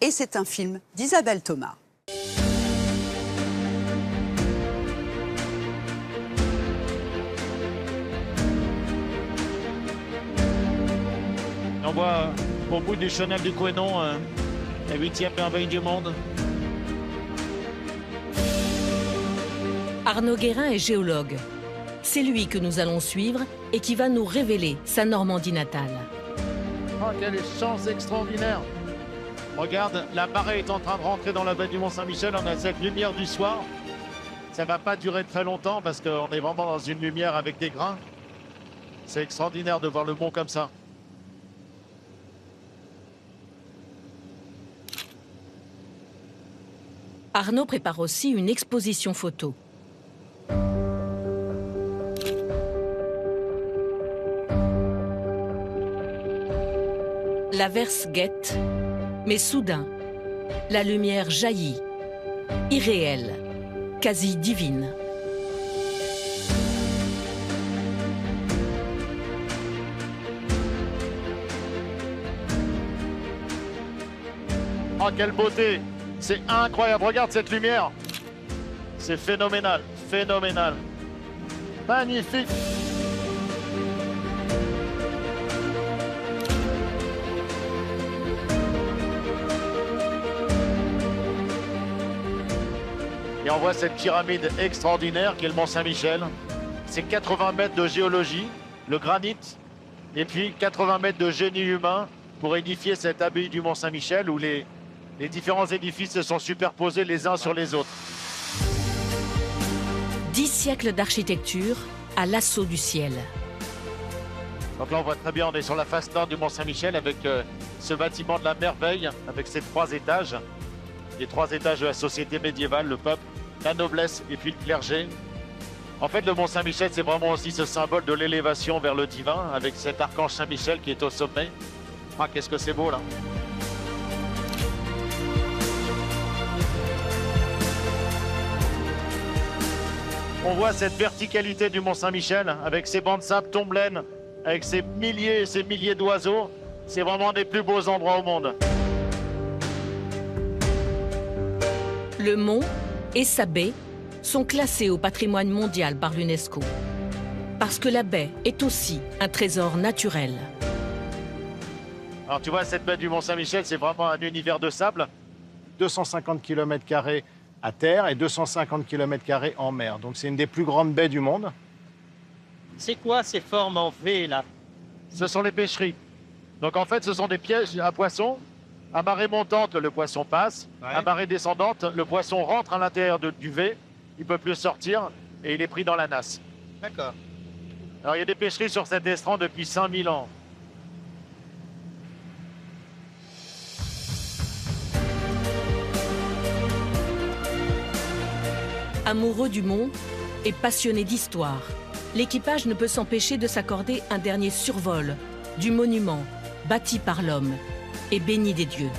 et c'est un film d'Isabelle Thomas. On voit au bout du chenal du Couesnon, la 8e merveille du monde. Arnaud Guérin est géologue. C'est lui que nous allons suivre et qui va nous révéler sa Normandie natale. Oh, quelle chance extraordinaire! Regarde, la marée est en train de rentrer dans la baie du Mont-Saint-Michel. On a cette lumière du soir. Ça ne va pas durer très longtemps parce qu'on est vraiment dans une lumière avec des grains. C'est extraordinaire de voir le mont comme ça. Arnaud prépare aussi une exposition photo. L'averse guette, mais soudain, la lumière jaillit, irréelle, quasi divine. Oh, quelle beauté! C'est incroyable, regarde cette lumière. C'est phénoménal, phénoménal. Magnifique. Et on voit cette pyramide extraordinaire qui est le Mont Saint-Michel. C'est 80 mètres de géologie, le granit, et puis 80 mètres de génie humain pour édifier cette abbaye du Mont Saint-Michel où les différents édifices se sont superposés les uns sur les autres. 10 siècles d'architecture à l'assaut du ciel. Donc là, on voit très bien, on est sur la face nord du Mont Saint-Michel avec ce bâtiment de la merveille, avec ses 3 étages. Les 3 étages de la société médiévale, le peuple, la noblesse et puis le clergé. En fait, le Mont Saint-Michel, c'est vraiment aussi ce symbole de l'élévation vers le divin, avec cet archange Saint-Michel qui est au sommet. Ah, qu'est-ce que c'est beau, là! On voit cette verticalité du Mont Saint-Michel avec ses bancs de sable tombelaine, avec ses milliers et ses milliers d'oiseaux. C'est vraiment un des plus beaux endroits au monde. Le mont et sa baie sont classés au patrimoine mondial par l'UNESCO. Parce que la baie est aussi un trésor naturel. Alors tu vois, cette baie du Mont Saint-Michel, c'est vraiment un univers de sable. 250 km² à terre et 250 km² en mer. Donc c'est une des plus grandes baies du monde. C'est quoi ces formes en V là? Ce sont les pêcheries. Donc en fait, ce sont des pièges à poissons. À marée montante, le poisson passe. Ouais. À marée descendante, le poisson rentre à l'intérieur du V. Il ne peut plus sortir et il est pris dans la nasse. D'accord. Alors il y a des pêcheries sur cet estran depuis 5000 ans. Amoureux du mont et passionné d'histoire, l'équipage ne peut s'empêcher de s'accorder un dernier survol du monument bâti par l'homme et béni des dieux.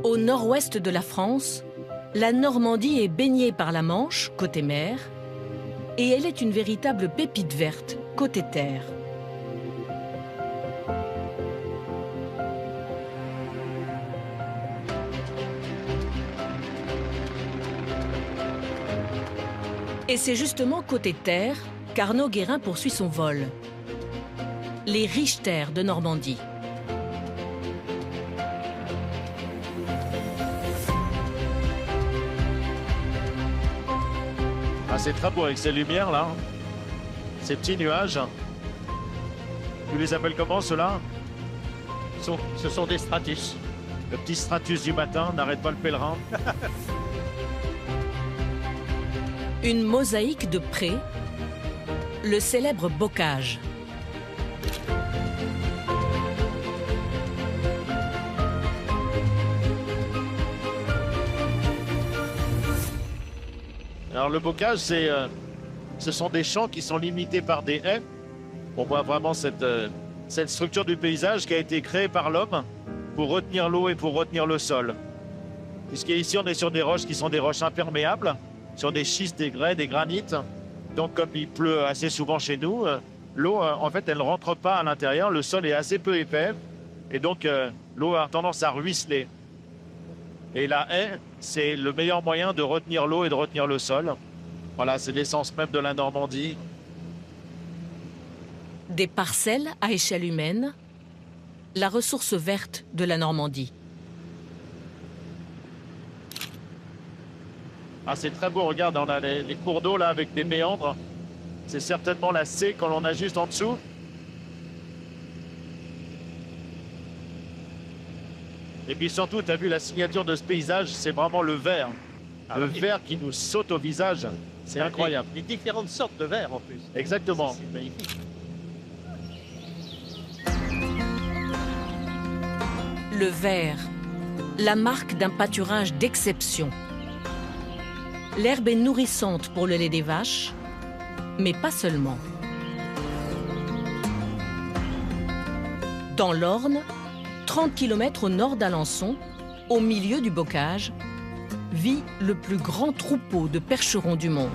Au nord-ouest de la France, la Normandie est baignée par la Manche, côté mer, et elle est une véritable pépite verte, côté terre. Et c'est justement côté terre qu'Arnaud Guérin poursuit son vol. Les riches terres de Normandie. Ah, c'est très beau avec ces lumières là. Ces petits nuages. Tu les appelles comment ceux-là? Ce sont des stratus. Le petit stratus du matin, n'arrête pas le pèlerin. Une mosaïque de près, le célèbre bocage. Alors le bocage, ce sont des champs qui sont limités par des haies. On voit vraiment cette structure du paysage qui a été créée par l'homme pour retenir l'eau et pour retenir le sol. Puisqu'ici, on est sur des roches qui sont des roches imperméables. sur des schistes, des grès, des granites. Donc comme il pleut assez souvent chez nous, l'eau, en fait, elle ne rentre pas à l'intérieur. Le sol est assez peu épais. Et donc, l'eau a tendance à ruisseler. Et la haie, c'est le meilleur moyen de retenir l'eau et de retenir le sol. Voilà, c'est l'essence même de la Normandie. Des parcelles à échelle humaine, la ressource verte de la Normandie. Ah, c'est très beau, regarde, on a les cours d'eau là avec des méandres. C'est certainement la C qu'on en a juste en dessous. Et puis surtout, tu as vu la signature de ce paysage, c'est vraiment le vert. Le vert qui nous saute au visage, c'est incroyable. Les différentes sortes de verre en plus. Exactement. C'est magnifique. Le vert, la marque d'un pâturage d'exception. L'herbe est nourrissante pour le lait des vaches, mais pas seulement. Dans l'Orne, 30 km au nord d'Alençon, au milieu du bocage, vit le plus grand troupeau de percherons du monde.